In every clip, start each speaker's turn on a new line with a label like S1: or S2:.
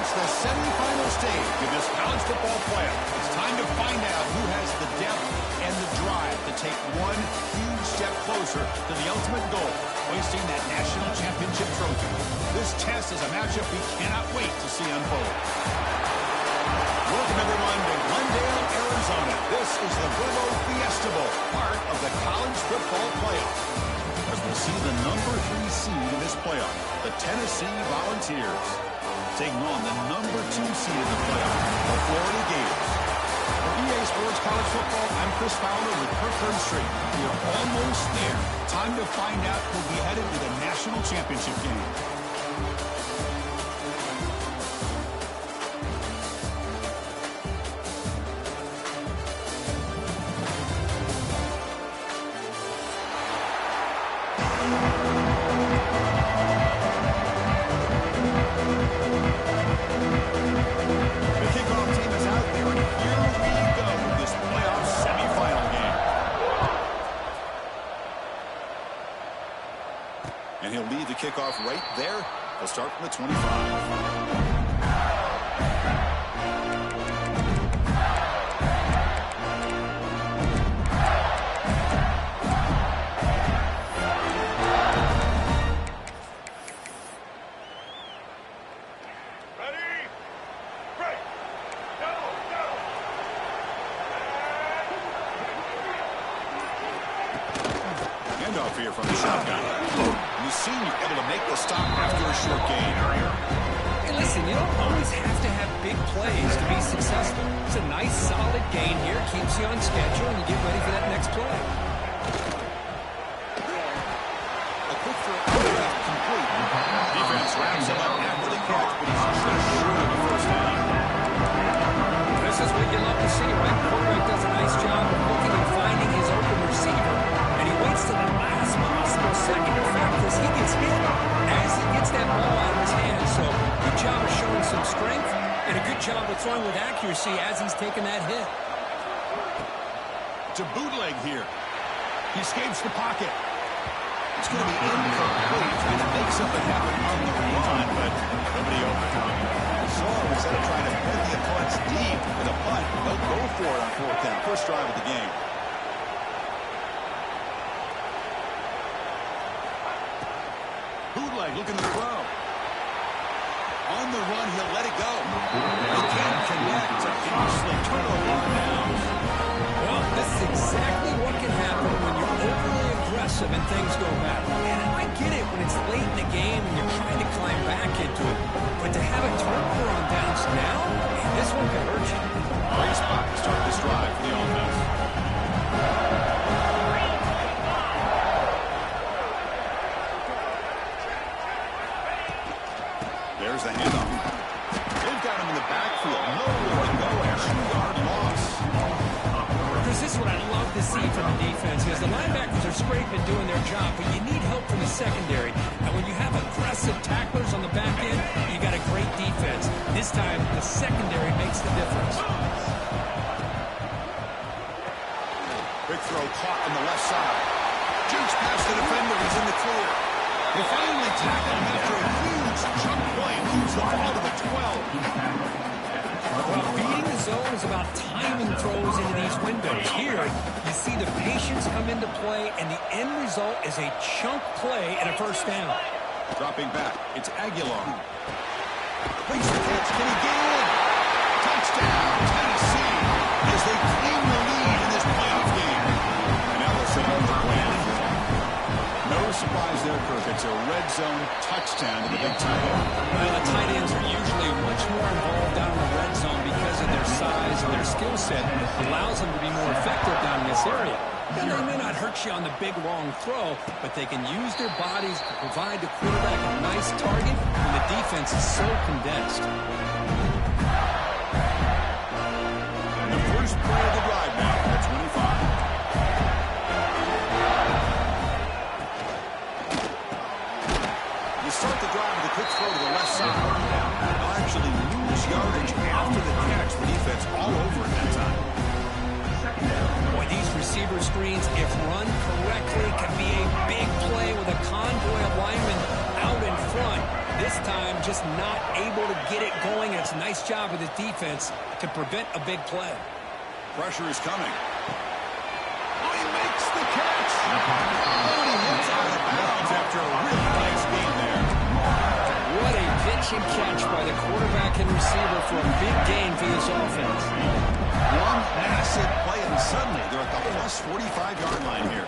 S1: The semifinal stage of this college football playoff. It's time to find out who has the depth and the drive to take one huge step closer to the ultimate goal, hoisting that national championship trophy. This test is a matchup we cannot wait to see unfold. Welcome, everyone, to Glendale, Arizona. This is the Verbo Fiesta Bowl, part of the college football playoff. As we'll see the number 3 seed in this playoff, the Tennessee Volunteers, taking on the number 2 seed in the playoff, the Florida Gators. For EA Sports College Football, I'm Chris Fowler with Kirkland Street. We are almost there. Time to find out who'll be headed to the national championship game. And he'll lead the kickoff right there. He'll start from the 25. Handoff here from the shotgun. The senior able to make the stop after a short gain.
S2: Hey, listen, you don't always have to have big plays to be successful. It's a nice, solid gain here. Keeps you on schedule, and you get ready for that next play.
S1: A quick throw complete. Defense wraps him up after the catch, but he's just short of the first down.
S2: This is what you love to see, right? The quarterback does a nice job of looking and finding his open receiver, and he waits to the last possible second. In fact, as he gets hit, as he gets that ball out of his hands. So, good job of showing some strength, and a good job of throwing with accuracy as he's taking that hit.
S1: To bootleg here. He escapes the pocket. It's going to be incomplete, trying to make something happen on the run, but nobody open. So instead of trying to bend the opponents deep with a punt, they'll go for it on 4th down. First drive of the game. Bootleg looking to throw. On the run, he'll let it go. He can't connect to costly turnover on downs.
S2: Well, this is exactly what can happen when you're overly aggressive and things go bad. And I get it when it's late in the game and you're trying to climb back into it. But to have a turnover on downs now, man, this one could hurt you.
S1: Great spot to start this drive for the offense. There's the handoff. They've got him in the backfield. Nowhere to go. A 2-yard loss.
S2: This is what I love to see from the defense is the linebackers are scraping and doing their job, but you need help from the secondary. And when you have aggressive tacklers on the back end, you got a great defense. This time, the secondary makes the difference.
S1: Quick throw caught on the left side. Jukes past the defender. He's in the clear. They finally tackle him after a huge jump play. Moves the ball to the 12.
S2: Well, beating the zone is about timing throws into these windows. Here, you see the patience come into play, and the end result is a chunk play and a first down.
S1: Dropping back, it's Aguilar. Makes the catch, can he get in? Touchdown, Tennessee, as they claim the lead in this playoff game. And now they'll set up the plan. No surprise there, Kirk. It's a red zone touchdown to the big tight end.
S2: Well, the tight ends are usually much more involved down in the red zone because of their size and their skill set. It allows them to be more effective down in this area. And they may not hurt you on the big, long throw, but they can use their bodies to provide the quarterback a nice target when the defense is so condensed.
S1: And the first play of the drive now at 25. You start the drive with a quick throw to the left side. They'll actually lose yardage after the catch. The defense all over it that time.
S2: Boy, these receiver screens, if run correctly, can be a big play with a convoy of linemen out in front. This time, just not able to get it going. It's a nice job of the defense to prevent a big play.
S1: Pressure is coming. Oh, he makes the catch. Oh, and he hits out of bounds after a really nice game there.
S2: What a pitch and catch by the quarterback and receiver for a big gain for this offense.
S1: One massive play, and suddenly they're at the plus 45-yard line here.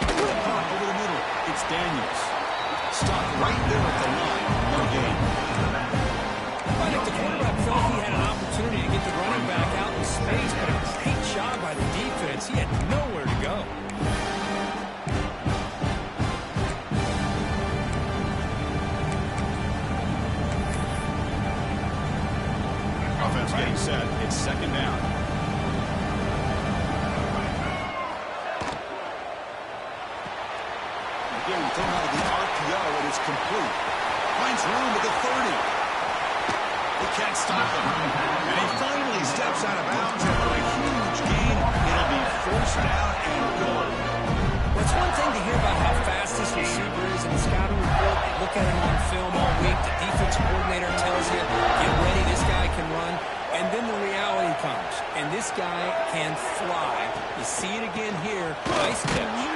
S1: Over the middle, it's Daniels. Stopped right there at the line. No gain.
S2: I think the quarterback felt he had an opportunity to get the running back out in space, but a great job by the defense. He had nowhere to go.
S1: Offense getting set. It's second down. Again, thrown out of the RPO, and it's complete. Finds room at the 30. They can't stop him. And he finally steps out of bounds after a huge gain. It'll be first down and goal.
S2: Well, it's one thing to hear about how fast this receiver is in the scouting report. They look at him on film all week. The defense coordinator tells you, get ready, this guy can run. And then the reality comes. And this guy can fly. You see it again here. Nice catch.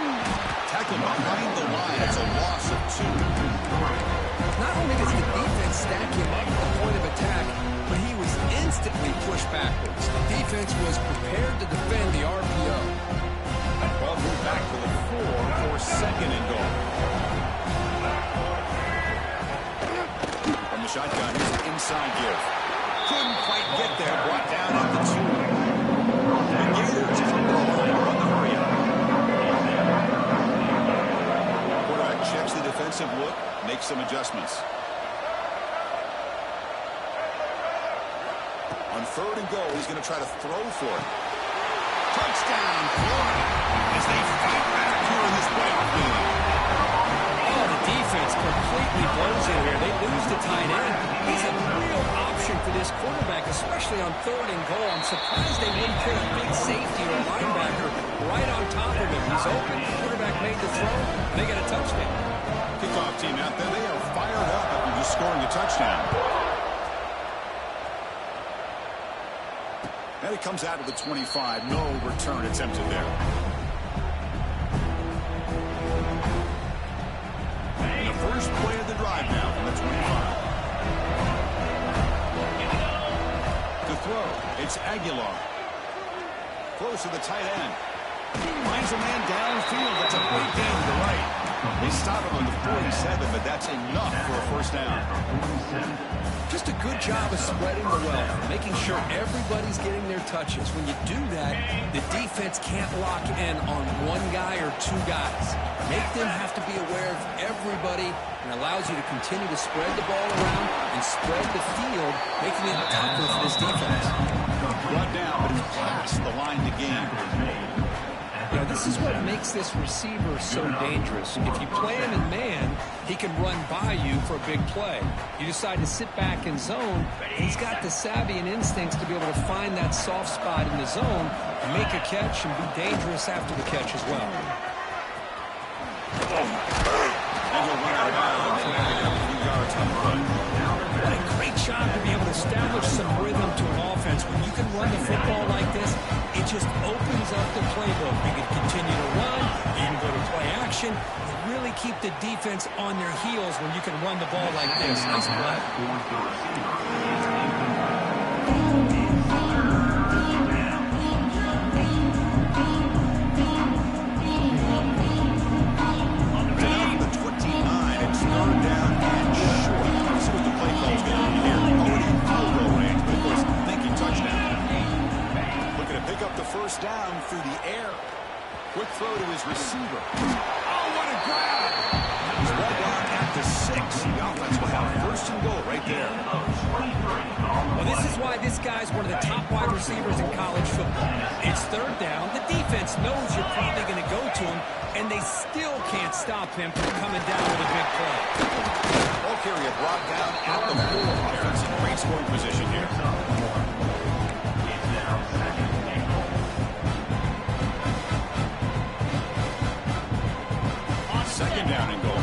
S1: Tackle behind the line. It's a loss of 2.
S2: Not only does the defense stack him up at the point of attack, but he was instantly pushed backwards. The defense was prepared to defend the RPO.
S1: And ball moved back to the 4 for second and goal. From the shotgun, here's an inside give. Couldn't quite get there. Brought down at the 2. The Gators come to the line on the hurry up. Quarterback checks the defensive look, makes some adjustments. On third and goal, he's going to try to throw for it. Touchdown, Florida, as they fight back here in this playoff game.
S2: Oh, the defense completely blows it here. They lose the tight end. He's a real option for this quarterback, especially on third and goal. I'm surprised they wouldn't put a big safety or a linebacker right on top of him. He's open. The quarterback made the throw. They got a touchdown.
S1: Kickoff team out there. They are fired up after just scoring a touchdown. And it comes out to the 25. No return attempted there. And the first play of the drive now from the 25. To throw, it's Aguilar. Close to the tight end. Finds a man downfield. That's a great game to the right. They stop him on the 47, but that's enough for a first down.
S2: Just a good job of spreading the wealth, making sure everybody's getting their touches. When you do that, the defense can't lock in on one guy or two guys. Make them have to be aware of everybody, and allows you to continue to spread the ball around and spread the field, making it tougher for this defense.
S1: Brought down, but it's past the line to gain.
S2: You know, this is what makes this receiver so dangerous. If you play him in man, he can run by you for a big play. You decide to sit back in zone, he's got the savvy and instincts to be able to find that soft spot in the zone, make a catch, and be dangerous after the catch as well.
S1: And he'll run out of bounds and have to get a few yards on the run.
S2: What a great job to be able to establish some rhythm to an offense. When you can run the football like this, it just opens up the playbook. You can continue to run, you can go to play action, and really keep the defense on their heels when you can run the ball like this. Nice play.
S1: First down through the air. Quick throw to his receiver. Oh, what a grab! He's right down at the 6. The offense will have first and goal right there.
S2: Well, this is why this guy's one of the top wide receivers in college football. It's third down. The defense knows you're probably going to go to him, and they still can't stop him from coming down with a big play.
S1: Ball carrier brought down at the 4. Offense in great scoring position here. Second down and goal.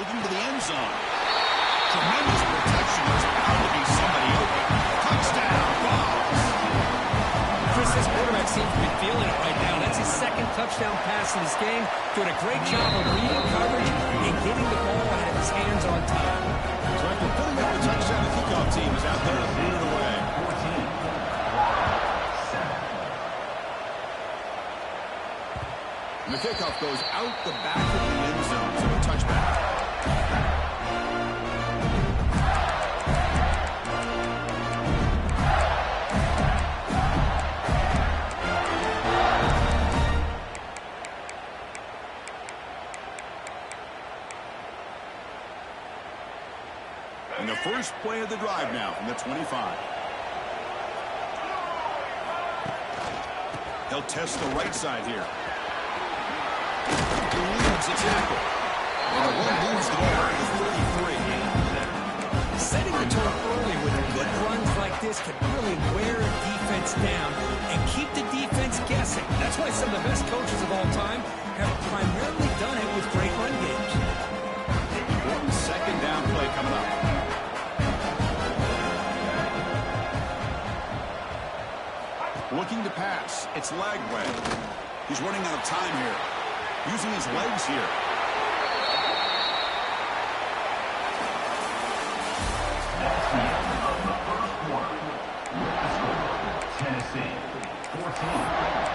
S1: Looking to the end zone. Tremendous protection. There's bound to be somebody open. Touchdown, Vols.
S2: Chris, this quarterback seems to be feeling it right now. That's his second touchdown pass in this game. Doing a great job of reading coverage and getting the ball out of his hands on time.
S1: So after putting up the touchdown, the kickoff team is out there to boot it away. And the kickoff goes out the back of the end zone, so a touchback. And the first play of the drive now from the 25. He'll test the right side here. He leads the tackle. And the run moves the ball to the 33.
S2: Setting the tone early with good runs like this can really wear a defense down and keep the defense guessing. That's why some of the best coaches of all time have primarily done it with great run games.
S1: Important second down play coming up. Looking to pass. It's Lagway. He's running out of time here. Using his legs here.
S3: That's the end of the first quarter. Tennessee 14,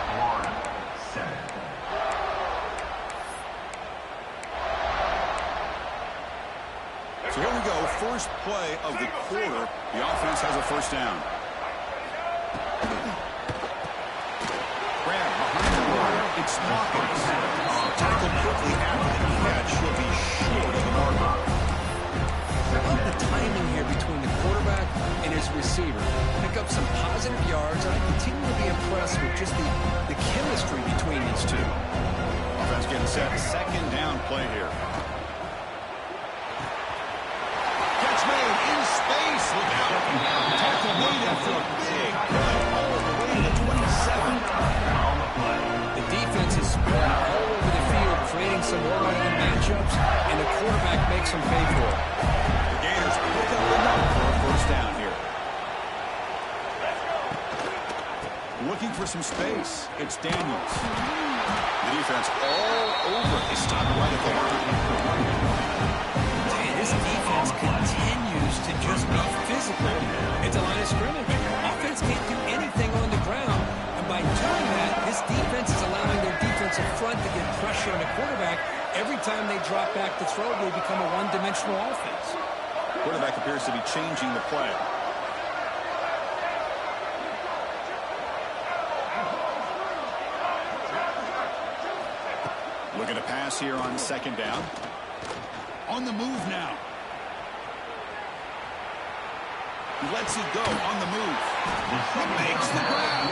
S3: Florida 7.
S1: So here we go. First play of the quarter. The offense has a first down. Grab behind the wire. It's Hawkins. Tackled quickly after the catch. He'll be short of the marker.
S2: I love the timing here between the quarterback and his receiver. Pick up some positive yards, and I continue to be impressed with just the chemistry between these two.
S1: Offense getting set. Second down play here. Catch made in space. Look out. Tackle made after a big play all the way to 27.
S2: The defense is spread all over the field, creating some one-on-one matchups, and the quarterback makes them pay for it.
S1: The Gators pick up the number for a first down here. Looking for some space. It's Daniels. The defense all over. They stop right at the line.
S2: This defense continues to just be physical at the line of scrimmage. Offense can't do anything on the ground, and by doing that, this defense is allowing their defensive front to get pressure on the quarterback. Every time they drop back to throw, they become a one-dimensional offense.
S1: Quarterback appears to be changing the play. Looking to pass here on second down. On the move now. He lets it go on the move. He makes the grab.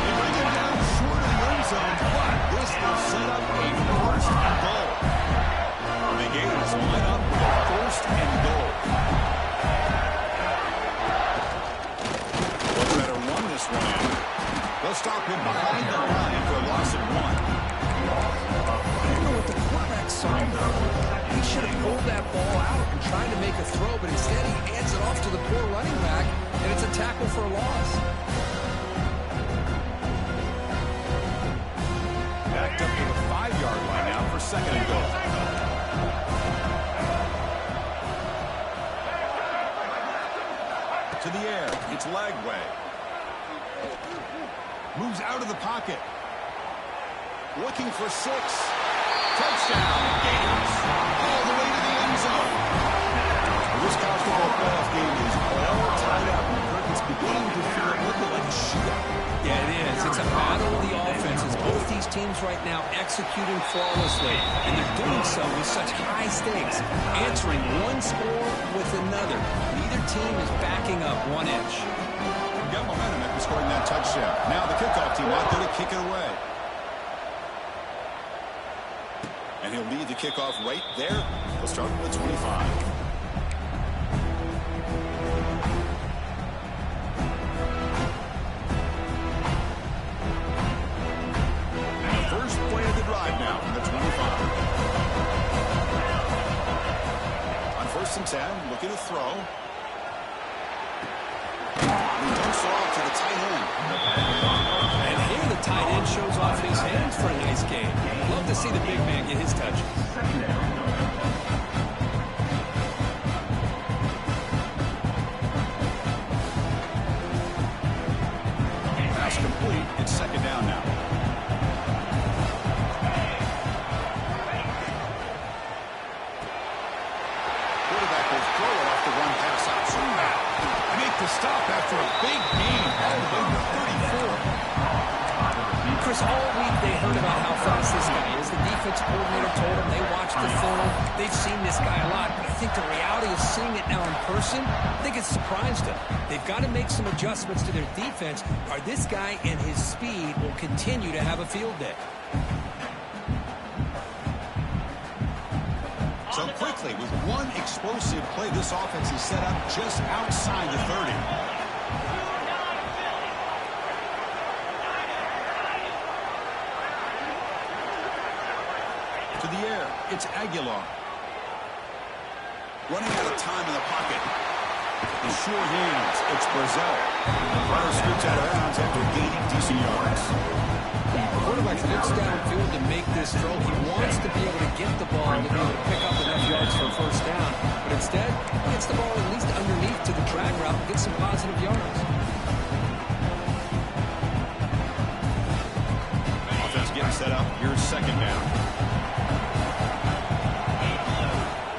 S1: They bring it down short of the end zone, but this will set up a first and goal. The Gators line up with a first and goal. They'll try to run this one in. They'll stop him behind the line for a loss of 1.
S2: I don't know what the quarterback saw, though. pulled that ball out and tried to make a throw, but instead he hands it off to the poor running back, and it's a tackle for a loss.
S1: Backed up to the 5-yard line now for second and goal. To the air, it's Lagway. Moves out of the pocket. Looking for 6. Touchdown, Gators. All the way to the end zone. This college football playoff game is all tied up. It's beginning to feel a little bit like a shootout.
S2: Yeah, it is. It's a battle of the offenses. Both these teams right now executing flawlessly, and they're doing so with such high stakes, answering one score with another. Neither team is backing up one inch.
S1: Got momentum after scoring that touchdown. Now the kickoff team out there to kick it away. And he'll lead the kickoff right there. He'll start with 25. First play of the drive now from the 25. On 1st and 10, looking to throw. He dumps it off to the tight end.
S2: And here the tight end shows off his hands for a nice game. Love to see the big man get his touches.
S1: Pass complete. It's second down now. Quarterback will throw it off the run pass option. Make the stop after a big gain all the way to 34.
S2: Chris, all week they heard about how fast this guy is. The defense coordinator told them they watched the film. They've seen this guy a lot, but I think the reality of seeing it now in person, I think it's surprised them. They've got to make some adjustments to their defense, or this guy and his speed will continue to have a field day.
S1: So quickly, with one explosive play, this offense is set up just outside the 30. To the air, it's Aguilar. Running out of time in the pocket. The sure hands, it's Brazil. Runner scoots out of bounds after gaining decent yards.
S2: The quarterback looks downfield to make this throw. He wants to be able to get the ball and to be able to pick up enough yards for a first down. But instead, he gets the ball at least underneath to the drag route and gets some positive yards.
S1: Offense getting set up. Here's second down.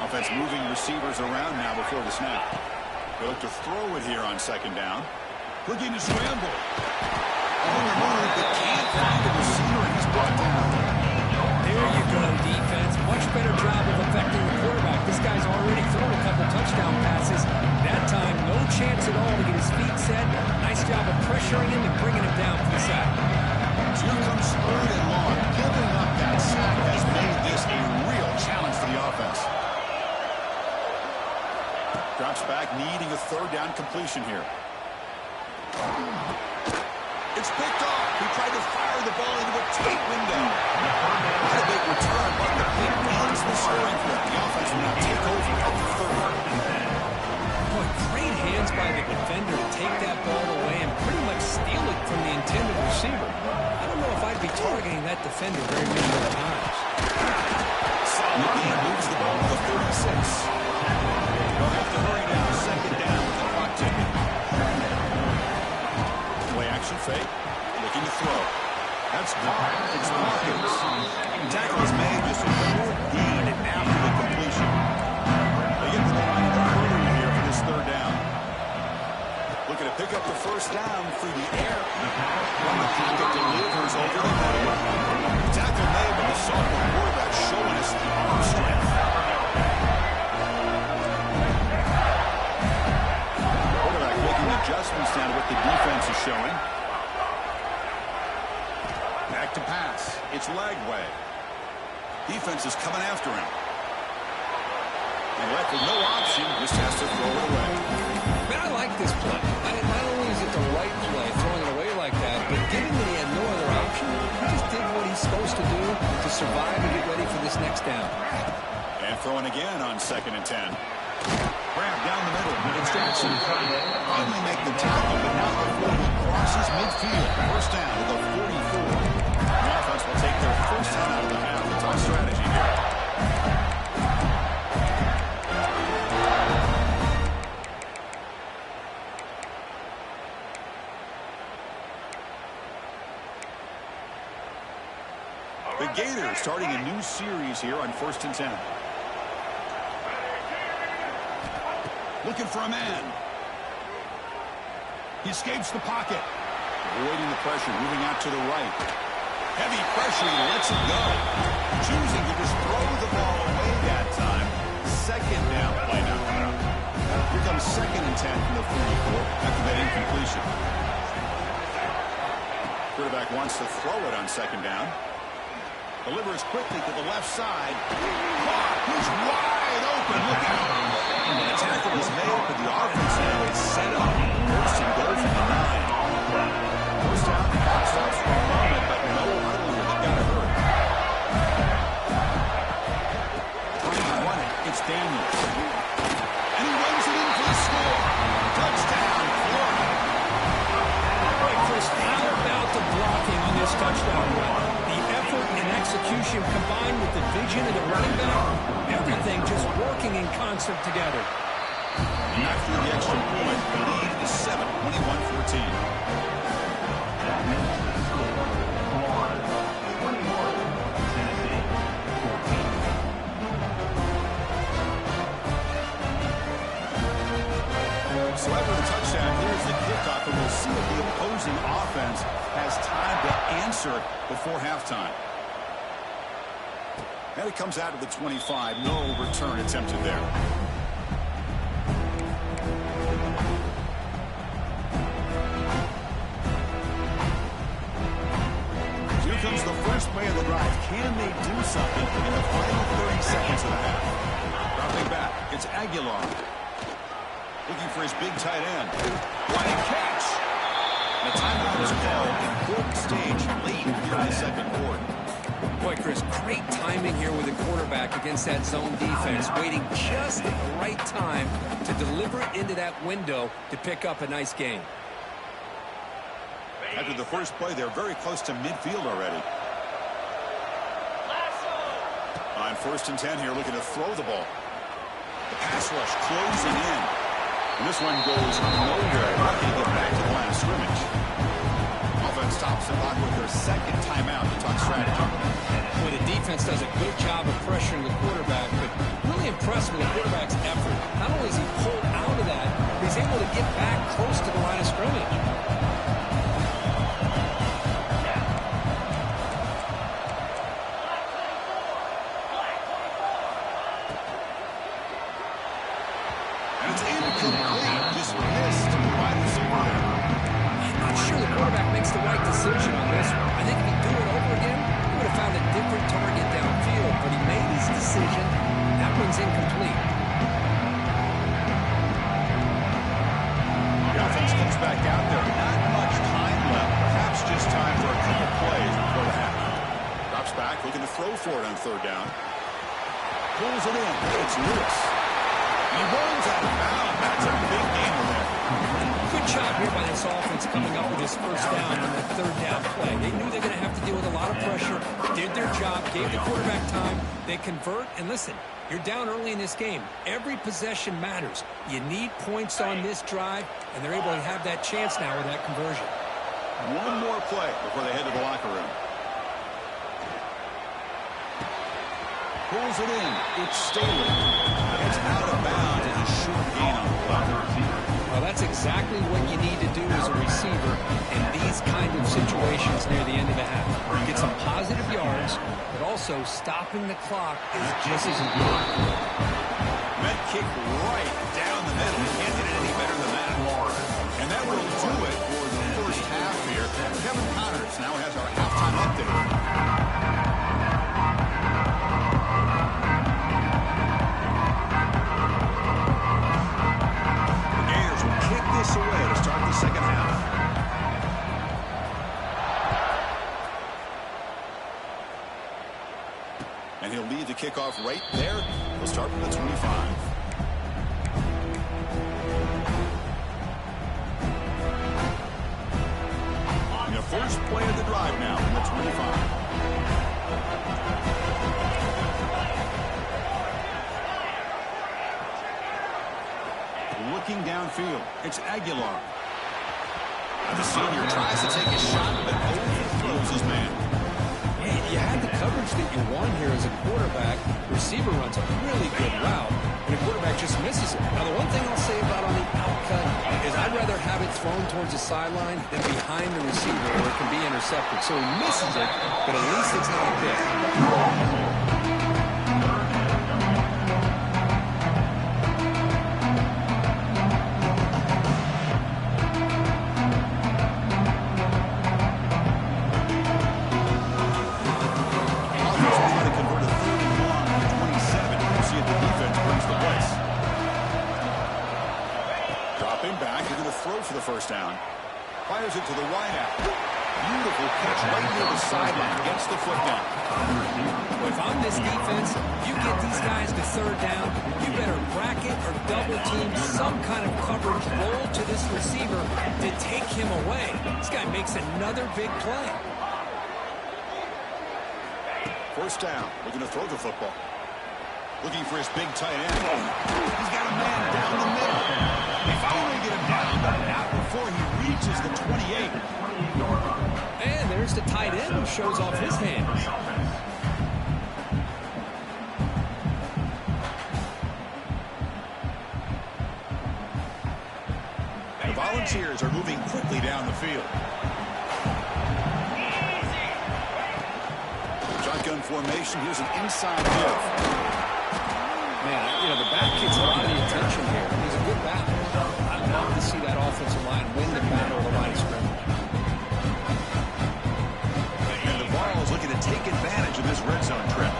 S1: Offense moving receivers around now before the snap. They look to throw it here on second down. Looking to scramble. On the move, but can't find the receiver, and he's brought down.
S2: There you go, defense. Much better job of affecting the quarterback. This guy's already thrown a couple touchdown passes. That time, no chance at all to get his feet set. Nice job of pressuring him and bringing him down for the sack.
S1: Here comes 3rd and long. Giving up that sack has made this a real challenge for the offense. Drops back, needing a 3rd down completion here. It's picked off. He tried to fire the ball into a tight window. Not a big return, but the pick ends the scoring for the offense will now take over at the 30.
S2: Boy, great hands by the defender to take that ball away and pretty much steal it from the intended receiver. I don't know if I'd be targeting that defender very many more times.
S1: Solid game, moves the ball to the 36. They'll have to hurry now. Second down with the clock ticking. Play action fake. Looking to throw. That's caught. It's Hawkins. Tackle is made. Just a short gain after the completion. They get to the line of the quarter here for this 3rd down. Looking to pick up the first down through the air. When the pocket delivers over the middle. Tackle made, but the sophomore quarterback showing us the arm strength. Quarterback making adjustments down to what the defense is showing. Back to pass. It's Lagway. Defense is coming after him. And left with no option, just has to throw it away.
S2: Man, I like this play. Not only is it the right play, throwing it away like that, but given that he had no other option, he just did what he's supposed to do to survive and get ready for this next down.
S1: And And throwing again on 2nd and 10. Grab down the middle. It's Jackson. Finally make the tackle, but now before he crosses midfield. First down to the 44. The offense will take their first time out of the half. It's on strategy here. The Gators starting a new series here on 1st and 10. Looking for a man. He escapes the pocket. Avoiding the pressure, moving out to the right. Heavy pressure, he lets it go. Choosing to just throw the ball away that time. 2nd down play now coming up. Here comes 2nd and 10 from the 44 after that incompletion. Quarterback wants to throw it on 2nd down. Delivers quickly to the left side. He's wide open. Look out. The tackle is made, but the offense now is set up. First and goal from the 9. First down, the clock stops for a moment, but no earlier. They've got to hurry. Trying to run it. It's Daniels. And he runs it in for the score. Touchdown, Florida.
S2: All right, Chris, how about the blocking on this touchdown run? The effort and execution combined with the vision of the running back, everything just working in concert together.
S1: After the extra point, the lead is 7, 21-14. So after the touchdown, here's the kickoff, and we'll see if the opposing offense has time to answer before halftime. And it comes out of the 25. No return attempted there. Here comes the first play of the drive. Can they do something in the final 30 seconds of the half? Dropping back. It's Aguilar. Looking for his big tight end. What a catch! The timeout is called. Important stage late here in the 2nd quarter.
S2: Boy, Chris, great timing here with the quarterback against that zone defense, waiting just at the right time to deliver it into that window to pick up a nice gain.
S1: After the first play, they're very close to midfield already. On 1st and 10 here, looking to throw the ball. The pass rush closing in. And this one goes nowhere. Not going to get back to the line of scrimmage. Offense stops the clock with their 2nd timeout to talk strategy.
S2: Boy, the defense does a good job of pressuring the quarterback, but really impressed with the quarterback's effort. Not only is he pulled out of that, but he's able to get back close to the line of scrimmage.
S1: And it's incomplete. Just missed the wide receiver there.
S2: I'm not sure the quarterback makes the right decision on this one. I think if he'd do it over again, he would have found a different target downfield, but he made his decision. That one's incomplete.
S1: The offense comes back out there. Not much time left. Perhaps just time for a couple plays before the half. Drops back, looking to throw for it on 3rd down. Pulls it in. It's Lewis. He runs out of bounds. That's a big gain there.
S2: Good job here by this offense coming up with this first down on that 3rd down play. They knew they were going to have to deal with a lot of pressure, did their job, gave the quarterback time. They convert, and listen, you're down early in this game. Every possession matters. You need points on this drive, and they're able to have that chance now with that conversion.
S1: One more play before they head to the locker room. Pulls it in. It's Staley. It's out of bounds. It's a short gain on the play.
S2: Well, that's exactly what you need to do as a receiver in these kind of situations near the end of the half. Get some positive yards, but also stopping the clock is just as important.
S1: Met kick right down the middle. You can't get it any better than that. And that will do it for the first half here. Kevin Connors now has our halftime update. Away to start the 2nd half. And he'll lead the kickoff off right there. We'll start from the 25. And the first play of the drive now from the 25. Looking downfield, it's Aguilar. The senior tries to take a shot, but overthrows his man.
S2: Man, you had the coverage that you want here as a quarterback. Receiver runs a really good route, and the quarterback just misses it. Now, the one thing I'll say about on the outcut is I'd rather have it thrown towards the sideline than behind the receiver where it can be intercepted. So he misses it, but at least it's not a pick.
S1: For the first down. Fires it to the wideout. Beautiful catch right near the sideline. Gets the foot down.
S2: Well, if I'm this defense, you get these guys to third down, you better bracket or double team some kind of coverage roll to this receiver to take him away. This guy makes another big play.
S1: First down. Looking to throw the football. Looking for his big tight end. He's got a man down the middle. They finally get him down, but not before he reaches the 28.
S2: And there's the tight end who shows off his hands.
S1: The Volunteers are moving quickly down the field. Shotgun formation. Here's an inside give.
S2: Man, you know, the back gets a lot of the attention here. He's a good back. I'd love to see that offensive line win the battle of the line of scrimmage.
S1: And the Vols looking to take advantage of this red zone trip.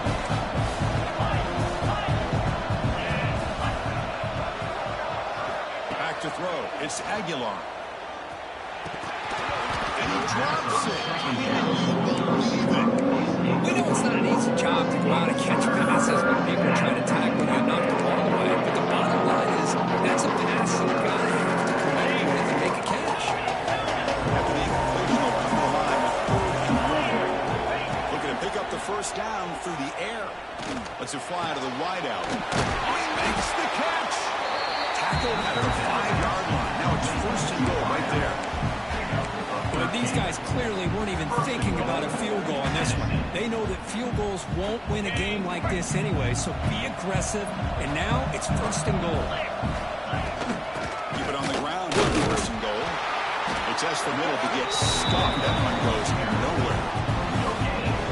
S1: Back to throw. It's Aguilar. And he drops it.
S2: We know it's not an easy job to go out and catch passes when people are trying to tackle you and knock the ball away. But the bottom line is that's a pass that you've got to have to connect with and make a catch.
S1: After the inclusion of the line, 4th and 1. Looking to pick up the first down through the air. Lets it fly to the wideout. Oh, he makes the catch. Tackled at the 5-yard line. Now it's 1st and goal right there.
S2: But these guys clearly weren't even thinking about a field goal on this one. They know that field goals won't win a game like this anyway, so be aggressive. And now it's 1st and goal.
S1: Keep it on the ground. 1st and goal. They test the middle to get stuck. That one goes nowhere.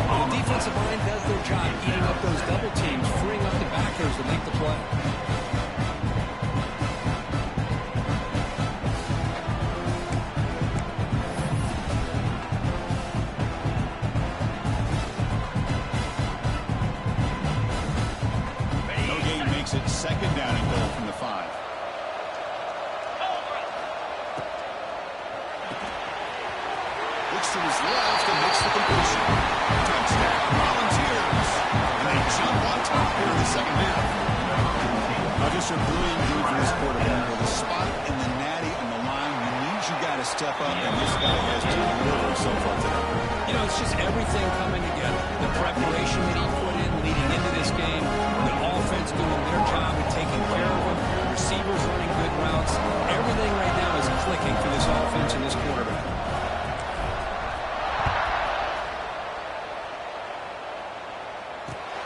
S2: Well, the defensive line does their job eating up those double teams, freeing up the backers to make the play.
S1: It's 2nd down and goal from the 5. Looks to his left and makes the completion. Touchdown, Volunteers. And they jump on top here in the second half. Just a brilliant game for this quarterback. With the spot and the natty on the line, you need you got to step up, and this guy has delivered so far today.
S2: You know, it's just everything coming together. The preparation that he put in leading into this game, the offense doing their job and taking care of them, receivers running good routes. Everything right now is clicking for this offense and this quarterback.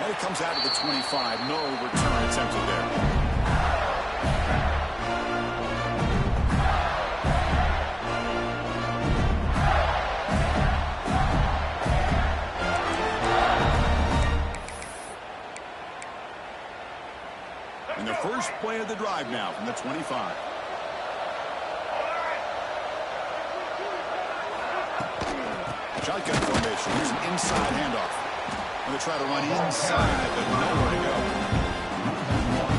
S1: And it comes out of the 25. No return attempted there. And the first play of the drive now from the 25. Shotgun formation. Here's an inside handoff. Going to try to run inside, but nowhere to go.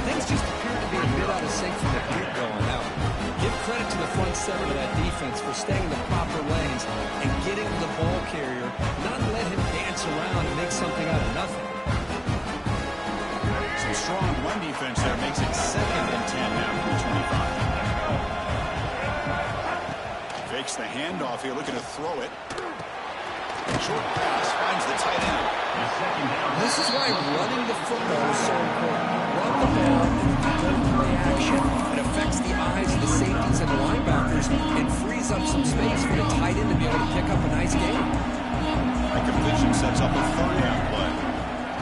S2: Things just appear to be a bit out of sync from the get-go on that one. Give credit to the front seven of that defense for staying in the proper lanes and getting the ball carrier, not let him dance around and make something out of nothing.
S1: strong run defense there makes it 2nd and 10 now from the 25. Fakes the handoff here, looking to throw it. Short pass finds the tight end.
S2: This is why running the football is so important. Run the ball and don't play action. It affects the eyes of the safeties and the linebackers and frees up some space for the tight end to be able to pick up a nice game.
S1: The completion sets up a 3rd down play.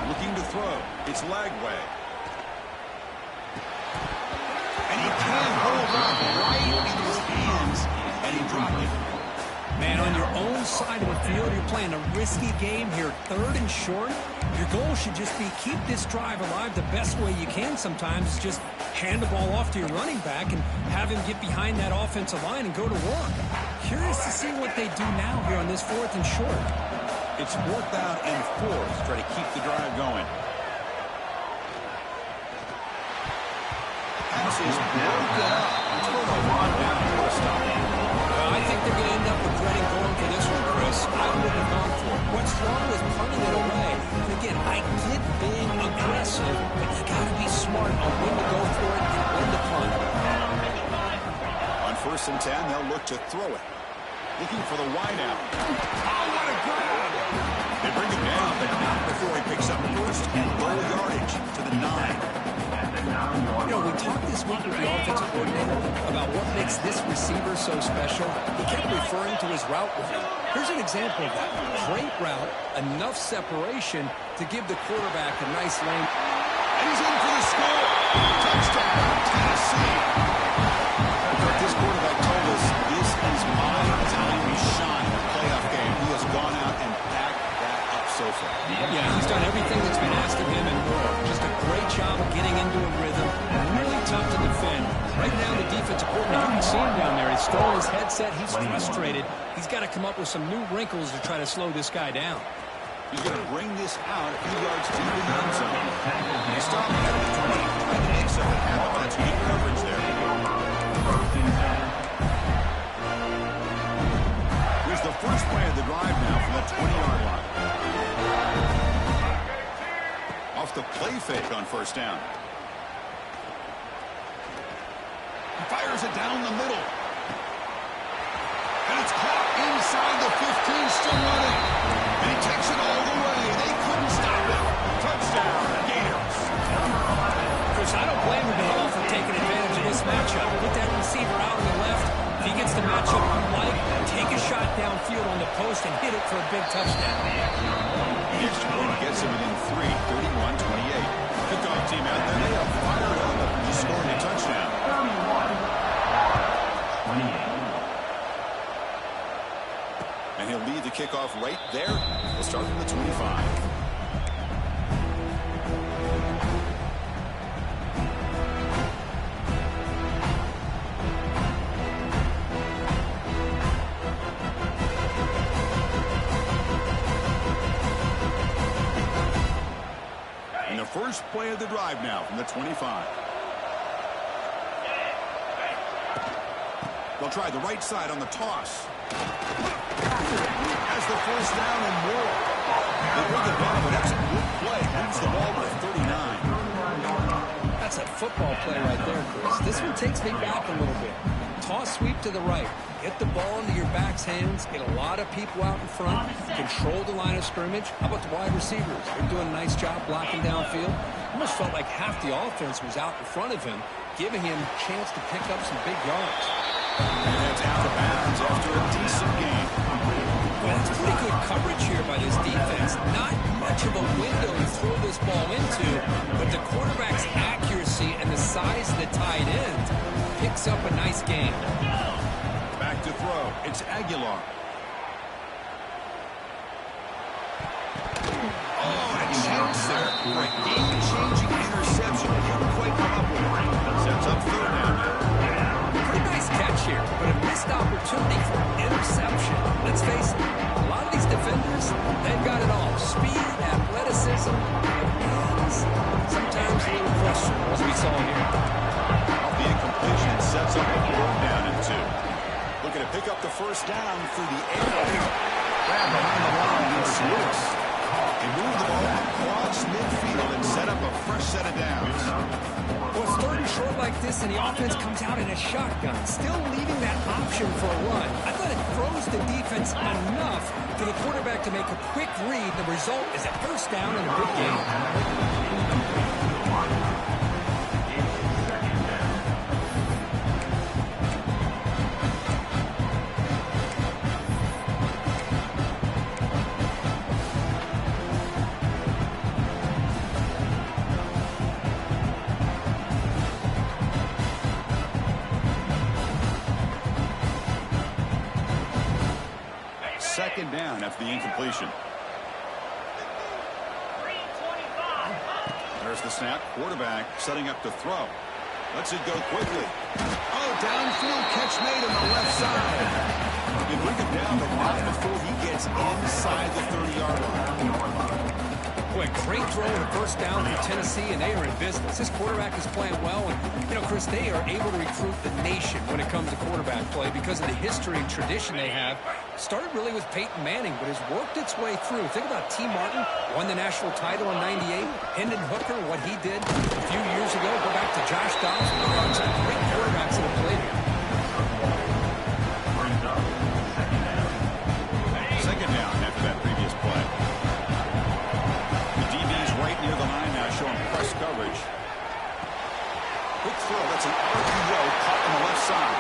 S1: Looking to throw. It's Lagway. And he can't hold up right in his hands, and he dropped it.
S2: Man, on your own side of the field, you're playing a risky game here. 3rd and short. Your goal should just be keep this drive alive the best way you can sometimes. Is just hand the ball off to your running back and have him get behind that offensive line and go to work. Curious to see what they do now here on this 4th and short.
S1: It's 4th down and 4 to try to keep the drive going. Pass is broken up. Turnover on down for a stop.
S2: I think they're going to end up regretting going for this one, Chris. I wouldn't have gone for it. What's wrong with punting it away? And again, I get being aggressive, but you got to be smart on when to go for it and when to punt.
S1: On 1st and 10, they'll look to throw it. Looking for the wideout. Oh, what a grab! They bring him down, but not before he picks up 1st and goal yardage to the 9.
S2: You know, we talked this week with the offensive coordinator about what makes this receiver so special. He kept referring to his route running. Here's an example of that. Great route, enough separation to give the quarterback a nice lane.
S1: And he's in for the score. Touchdown, Tennessee. But this quarterback told us this is my time to shine in a playoff game. He has gone out and backed that up so far.
S2: Yeah, he's done everything that's been asked of him and more. Just a great job of getting into a rhythm. Really tough to defend. Right now, the defensive coordinator, you can see him down there. He's throwing his headset. He's frustrated. He's got to come up with some new wrinkles to try to slow this guy down.
S1: He's going to bring this out a few yards deep in the end zone. He stopped at the 20. I think so. That's good coverage there. Here's the first play of the drive now from the 20-yard line. Off the play fake on 1st down. He fires it down the middle. And it's caught inside the 15, still running. And he takes it all the way. They couldn't stop it. Touchdown, Gators.
S2: Chris, I don't blame him at all for taking advantage of this matchup. Put that receiver out on the left. If he gets the matchup you like, take a shot downfield on the post and hit it for a big touchdown.
S1: The extra point gets him within 3, 31-28. Kickoff team out there. They are fired up to scoring a touchdown.
S3: 28.
S1: And he'll lead the kickoff right there. We'll start from the 25. And the first play of the drive now from the 25. They'll try the right side on the toss. Has the first down and more. They bring it down, but that's a good play. Leads the ball by 39.
S2: That's a football play right there, Chris. This one takes me back a little bit. Toss sweep to the right. Get the ball into your back's hands. Get a lot of people out in front. Control the line of scrimmage. How about the wide receivers? They're doing a nice job blocking downfield. Almost felt like half the offense was out in front of him, giving him a chance to pick up some big yards.
S1: And it's out of bounds after a decent game.
S2: Well, that's pretty good coverage here by this defense. Not much of a window to throw this ball into, but the quarterback's accuracy and the size of the tight end picks up a nice game.
S1: Back to throw. It's Aguilar. Oh, and a chance there for a game-changing interception. Couldn't quite come up with it. Sets up 3rd down now.
S2: Pretty nice catch here, but a missed opportunity for interception. Let's face it, a lot of these defenders, they've got it all. Speed, athleticism, and sometimes a little pressure, as we saw here.
S1: The incompletion sets up a 3rd down and 2. Looking to pick up the first down through the air. Grab behind the line and Swiss. They move the ball across midfield and set up a fresh set of downs.
S2: Well, it's third and short like this, and the offense comes out in a shotgun, still leaving that option for a run. I thought it throws the defense enough for the quarterback to make a quick read. The result is a first down and a big game.
S1: Second down after the incompletion. There's the snap. Quarterback setting up to throw. Lets it go quickly. Oh, downfield catch made on the left side. You bring him down, but not before he gets inside the 30-yard line.
S2: Boy, great throw and a first down for Tennessee, and they are in business. This quarterback is playing well, and, you know, Chris, they are able to recruit the nation when it comes to quarterback play because of the history and tradition they have. Started really with Peyton Manning, but has worked its way through. Think about T. Martin, won the national title in '98. Hendon Hooker, what he did a few years ago. Go back to Josh Dobbs. Some great quarterbacks that have played here.
S1: Second down after that previous play. The DB's right near the line now, showing press coverage. Quick throw. That's an RPO caught on the left side.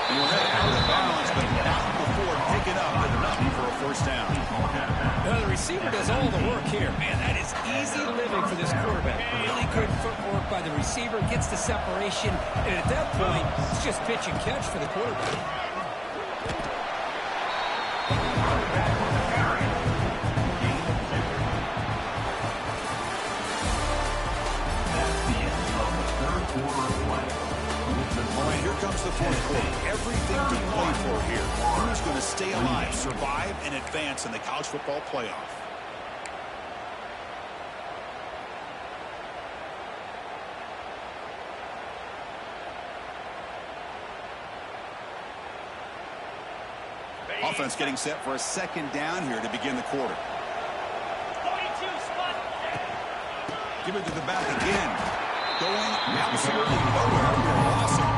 S1: And he'll head out of bounds, but not before picking up enough for a first down.
S2: Now, the receiver does all the work here. Man, that is easy living for this quarterback. Really good footwork by the receiver. Gets the separation. And at that point, it's just pitch and catch for the quarterback.
S1: All right, here comes the fourth quarter. Everything to play for here. Who's going to stay alive, survive, and advance in the college football playoff? Offense getting set for a second down here to begin the quarter. Give it to the back again. Going absolutely nowhere. Awesome.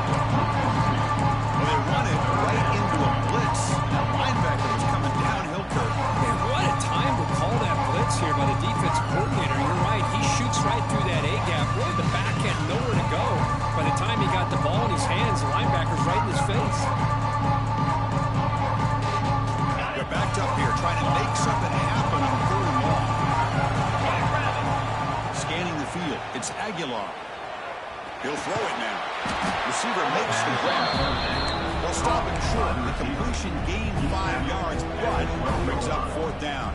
S1: Well, they run it right into a blitz. That linebacker was coming downhill, Kurt.
S2: Man, what a time to call that blitz here by the defensive coordinator. You're right. He shoots right through that A-gap. Really, the back had nowhere to go. By the time he got the ball in his hands, the linebacker's right in his face.
S1: They're backed up here, trying to make something happen on third and long. Scanning the field. It's Aguilar. He'll throw it now. Receiver makes the grab. They'll stop him short. The completion gained 5 yards, but brings up fourth down.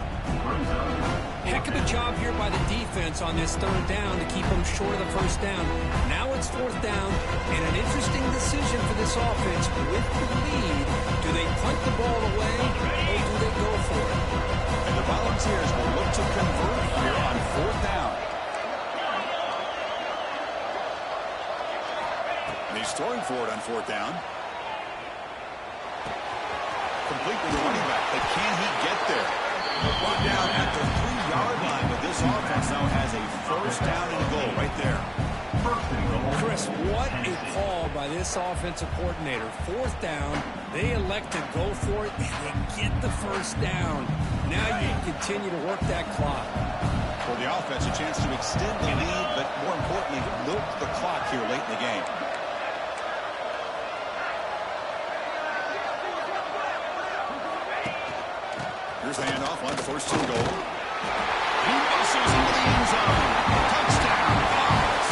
S2: Heck of a job here by the defense on this third down to keep them short of the first down. Now it's fourth down, and an interesting decision for this offense. With the lead, do they punt the ball away, or do they go for it?
S1: And the Volunteers will look to convert here on fourth down. And he's throwing for it on fourth down. Complete with the running back, but can he get there? Brought down at the 3-yard line, but this offense now has a first down and a goal right there.
S2: Chris, what a call by this offensive coordinator. Fourth down, they elect to go for it, and they get the first down. Now you continue to work that clock.
S1: For the offense, a chance to extend the lead, but more importantly, milk the clock here late in the game. Here's the handoff on first and goal. He misses into the end zone. Touchdown, Vols.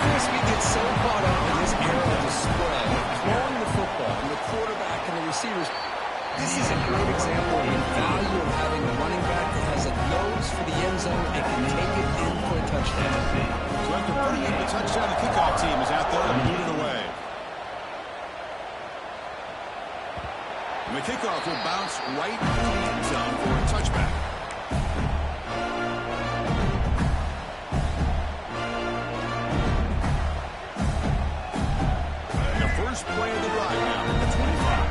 S2: Chris, we get so caught up in this era of the spread, throwing the football, and the quarterback and the receivers. This is a great example of the value of having a running back that has a nose for the end zone and can take it in for a touchdown.
S1: So after putting in the touchdown, the kickoff team is out there and moving it away. And the kickoff will bounce right into the end zone for a touchback. The first play of the drive now at the 25.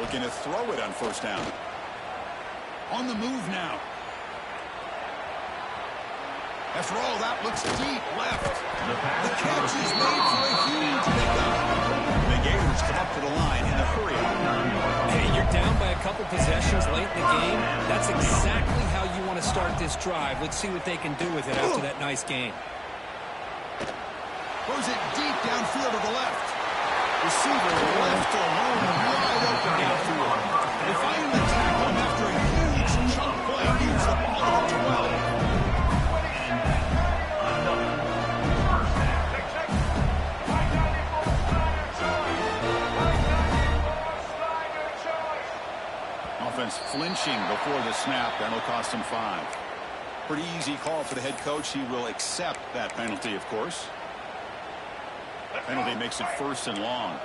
S1: Looking to throw it on first down. On the move now. After all, that looks deep left. The catch is made for a huge pickup. The Gators come up to the line in a hurry.
S2: Hey, you're down by a couple possessions late in the game. That's exactly how you want to start this drive. Let's see what they can do with it after that nice game.
S1: Throws it deep downfield to the left. Receiver left alone, wide open downfield. They find the tackle after a huge chunk play. Moves the ball to the 12. Offense flinching before the snap. That'll cost him 5. Pretty easy call for the head coach. He will accept that penalty, of course. That penalty makes it 1st and long.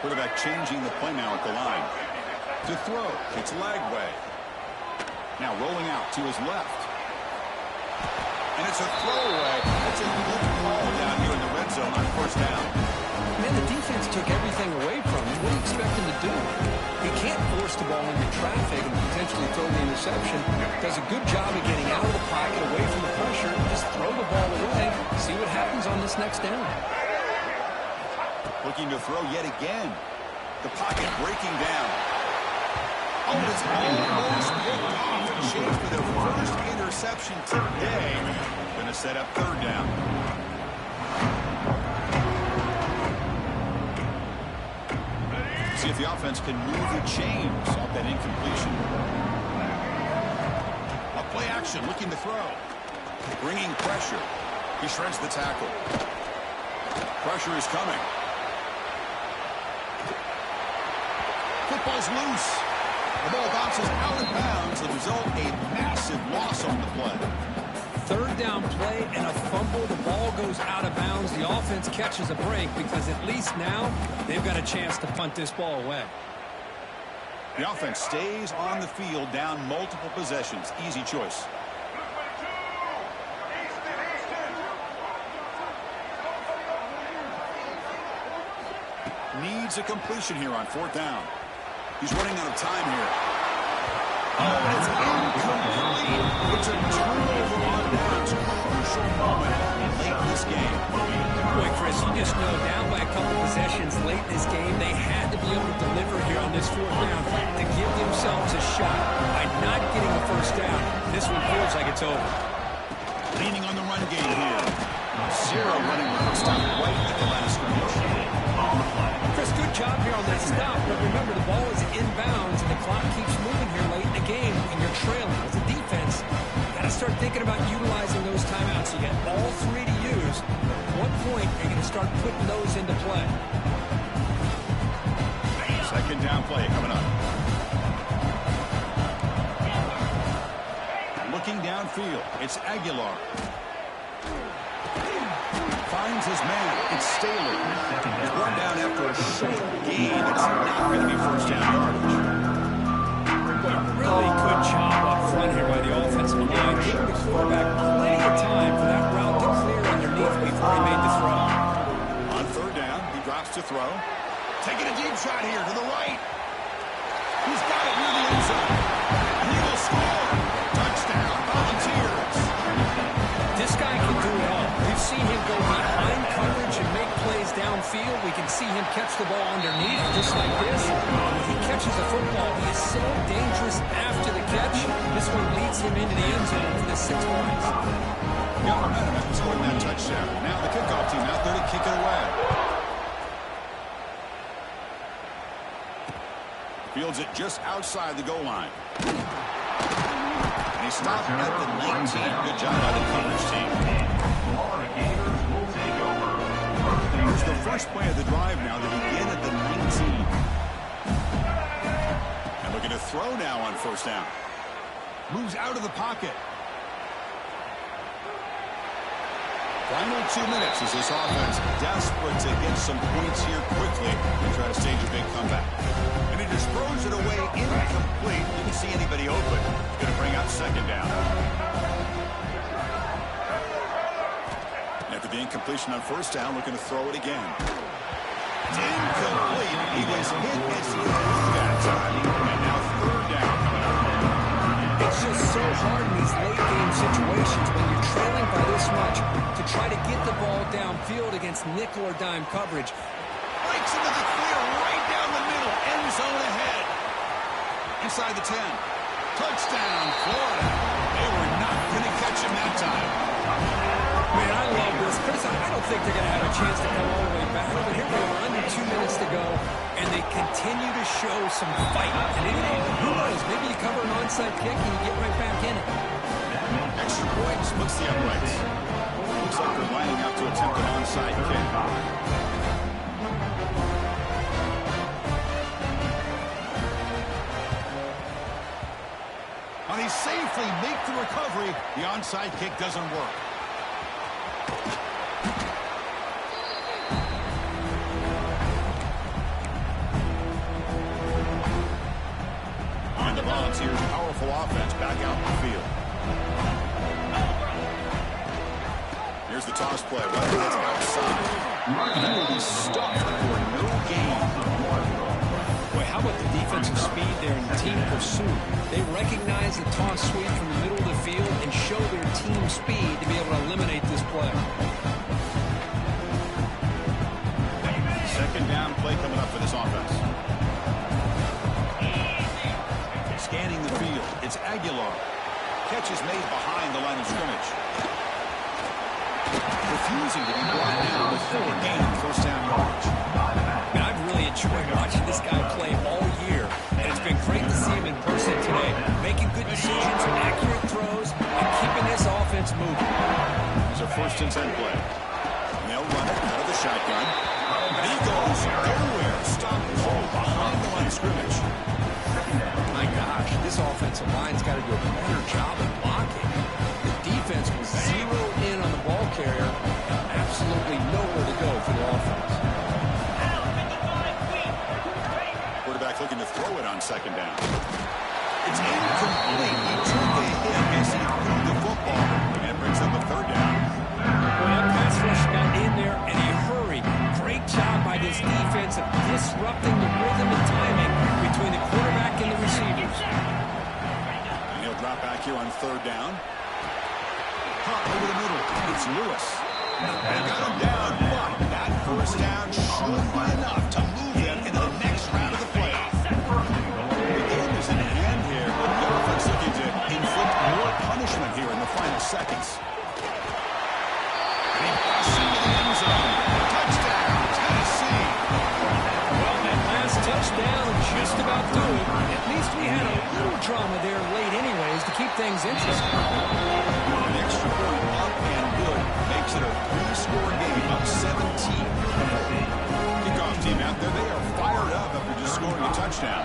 S1: Quarterback changing the play now at the line. To throw. It's Lagway. Now rolling out to his left. And it's a throwaway. That's a good call down here in the red zone on 1st down.
S2: Man, the defense took everything away from him. What do you expect him to do? He can't force the ball into traffic and potentially throw the interception. Does a good job of getting out of the pocket, away from the pressure. Just throw the ball away. See what happens on this next down.
S1: Looking to throw yet again. The pocket breaking down. Oh, it's almost picked off. Chase for their first interception today. Going to set up 3rd down. See if the offense can move the chains off that incompletion. A play action, looking to throw. Bringing pressure. He shreds the tackle. Pressure is coming. Football's loose. The ball bounces out of bounds. The result, a massive loss on the play.
S2: 3rd down play and a fumble. The ball goes out of bounds. The offense catches a break because at least now they've got a chance to punt this ball away.
S1: The offense stays on the field down multiple possessions. Easy choice. Needs a completion here on 4th down. He's running out of time here. Oh, it's incomplete. It's a turnover on downs. Crucial moment late in this game.
S2: Boy, Chris, you just know down by a couple possessions late in this game, they had to be able to deliver here on this 4th down to give themselves a shot. By not getting the 1st down, this one feels like it's over.
S1: Leaning on the run game here. 0 running route stop right at the last scrimmage.
S2: Chris, good job here on that stop, but remember the ball is inbounds and the clock keeps moving here late in the game and you're trailing. As a defense, you got to start thinking about utilizing those timeouts. You got all 3 to use. At what point are you going to start putting those into play?
S1: 2nd down play coming up. Looking downfield, it's Aguilar. Finds his man. It's Staley. He's brought down after a short gain. It's not going to be 1st down yardage.
S2: Boy, really good job up front here by the offensive line. Giving the quarterback plenty of time for that route to clear underneath before he made the throw.
S1: On 3rd down, he drops to throw. Taking a deep shot here to the right. He's got it near the end zone. He will score. Touchdown, Volunteers.
S2: This guy can do it all. We've seen him go behind coverage and make plays downfield. We can see him catch the ball underneath just like this. When he catches the football, he is so dangerous after the catch. This one leads him into the end zone for the 6 points.
S1: Got momentum after scoring that touchdown. Now the kickoff team out there to kick it away. Fields it just outside the goal line. And he stopped at the 19. Good job by the coverage team. Here's the first play of the drive now to begin at the 19. And looking to throw now on 1st down. Moves out of the pocket. Final 2 minutes as this offense desperate to get some points here quickly and try to stage a big comeback. And he just throws it away incomplete. Didn't see anybody open. Going to bring up 2nd down. After the incompletion on 1st down, looking to throw it again. It's incomplete. He was hit as he threw that time. And now third down coming up.
S2: It's just so hard in these late-game situations when you're trailing by this much to try to get the ball downfield against nickel or dime coverage.
S1: Breaks into the clear right down the middle. End zone ahead. Inside the 10. Touchdown, Florida. They were not going to catch him that time.
S2: Man, I love this. Chris, I don't think they're going to have a chance to come all the way back. But here they are, under 2 minutes to go, and they continue to show some fight. And who knows, maybe you cover an onside kick and you get right back in it.
S1: Extra point splits the uprights. Looks like they're lining up to attempt an onside kick. When they safely make the recovery, the onside kick doesn't work. And the Volunteers' powerful offense back out in the field. Here's the toss play. Whether it's outside, he will be stuffed for no gain.
S2: Boy, how about the defensive speed there and team pursuit? They recognize the toss sweep from the middle of the field and show their team speed to be able to eliminate this play.
S1: Second down play coming up for this offense. Scanning the field, it's Aguilar. Catch is made behind the line of scrimmage. Refusing to be brought down before gaining first down yardage.
S2: And I've really enjoyed watching this guy play all year, and it's been great to see him in person today, making good decisions, accurate throws, and keeping this offense moving.
S1: It's a 1st and 10 play. They'll run it out of the shotgun. And he goes nowhere. Stop cold behind the line of scrimmage.
S2: My gosh, this offensive line's got to do a better job of blocking. The defense was zeroed in on the ball carrier and absolutely nowhere to go for the offense.
S1: Quarterback looking to throw it on second down. It's incomplete. He took a hit as he threw the football. And that brings up a third down.
S2: Well, that pass rush got in there in a hurry. Great job by this defense of disrupting the rhythm and timing between the quarterback and the receivers.
S1: And he'll drop back here on third down. Hot over the middle. It's Lewis. And got him down, but that first down should be enough to move them into the next round of the playoff. The game is in hand here, but the offense looking to inflict more punishment here in the final seconds. And he busts into the end zone. Touchdown, Tennessee.
S2: Well, that last touchdown just about do it. At least we had a little drama there late anyways to keep things interesting.
S1: An extra point up and good makes it a 3-score game of 17. Kickoff team out there, they are fired up after just scoring a touchdown.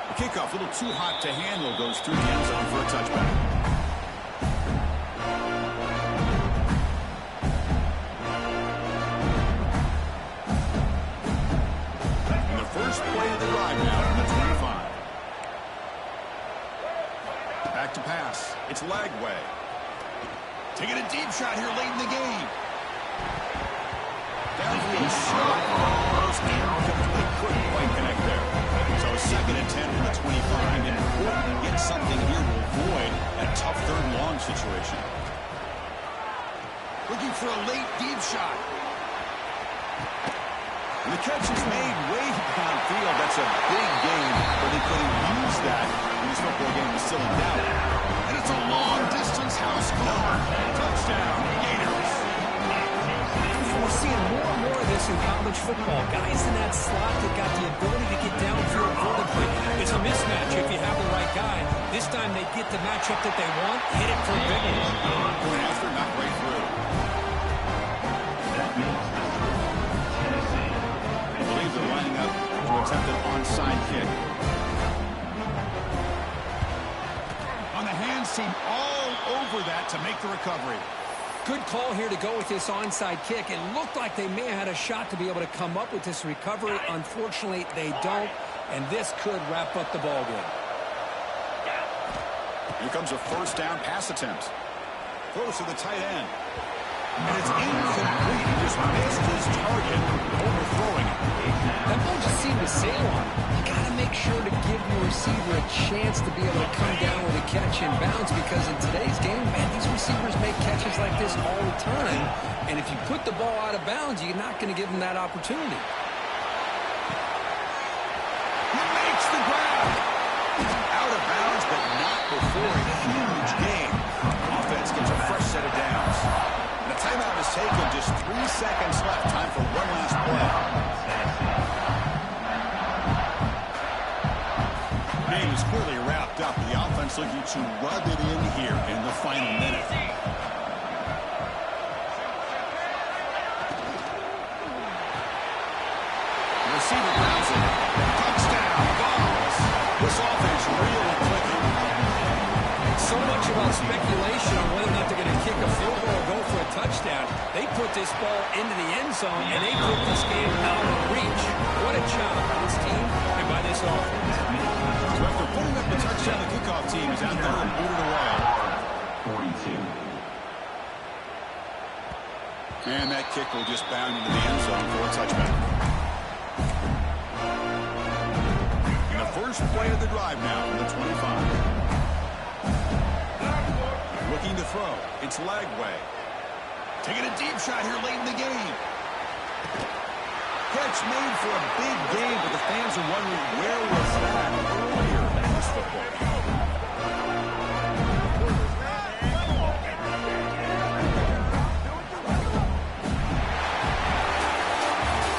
S1: The kickoff, a little too hot to handle, goes through the end zone for a touchback. And the first play of the drive now from the 25. Back to pass. It's Lagway. Taking a deep shot here late in the game. Downfield shot. Almost incomplete. Couldn't quite connect there. So 2nd and 10 from the 25. And important to get something here to avoid that tough third and long situation. Looking for a late deep shot. And the catch is made way downfield. That's a big gain, but they couldn't use that when this football game was still in doubt. And it's a long-distance house call. Touchdown, Gators.
S2: We're seeing more and more of this in college football. Guys in that slot that got the ability to get downfield vertically. It's a mismatch if you have the right guy. This time they get the matchup that they want, hit it for a big one.
S1: Going after, not right through.
S3: That means Tennessee.
S1: I believe they're lining up to attempt an onside kick. On the hands team all over that to make the recovery.
S2: Good call here to go with this onside kick. It looked like they may have had a shot to be able to come up with this recovery. Unfortunately, they don't, and this could wrap up the ball game.
S1: Here comes a first down pass attempt. Throws to the tight end. And it's incomplete. He just missed his target, overthrowing it.
S2: That ball just seemed to sail on him. You got to make sure to give your receiver a chance to be able to come down with a catch in bounds, because in today's game, man, these receivers make catches like this all the time. And if you put the ball out of bounds, you're not going to give them that opportunity.
S1: He makes the grab. Out of bounds, but not before a huge gain. Offense gets a fresh set of downs. And a timeout is taken. Just 3 seconds left. Time for one last play. Game is clearly wrapped up. The offense looking to rub it in here in the final minute. The receiver grabs it. Touchdown. Balls. This offense really clicking.
S2: So much about speculation on whether or not they're going to kick a field goal or go for a touchdown. They put this ball into the end zone, and they put this game out of reach. What a job by this team and by this offense.
S1: So after putting up the touchdown, the kickoff team is out there and booted away.
S3: 42.
S1: And that kick will just bound into the end zone for a touchback. In the first play of the drive now from the 25. Looking to throw. It's Lagway. Taking a deep shot here late in the game. Catch made for a big game, but the fans are wondering where was that earlier in this football game.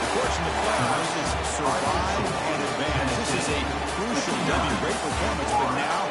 S1: The course in the playoffs is survive and advance. This is a crucial W. Great performance, but now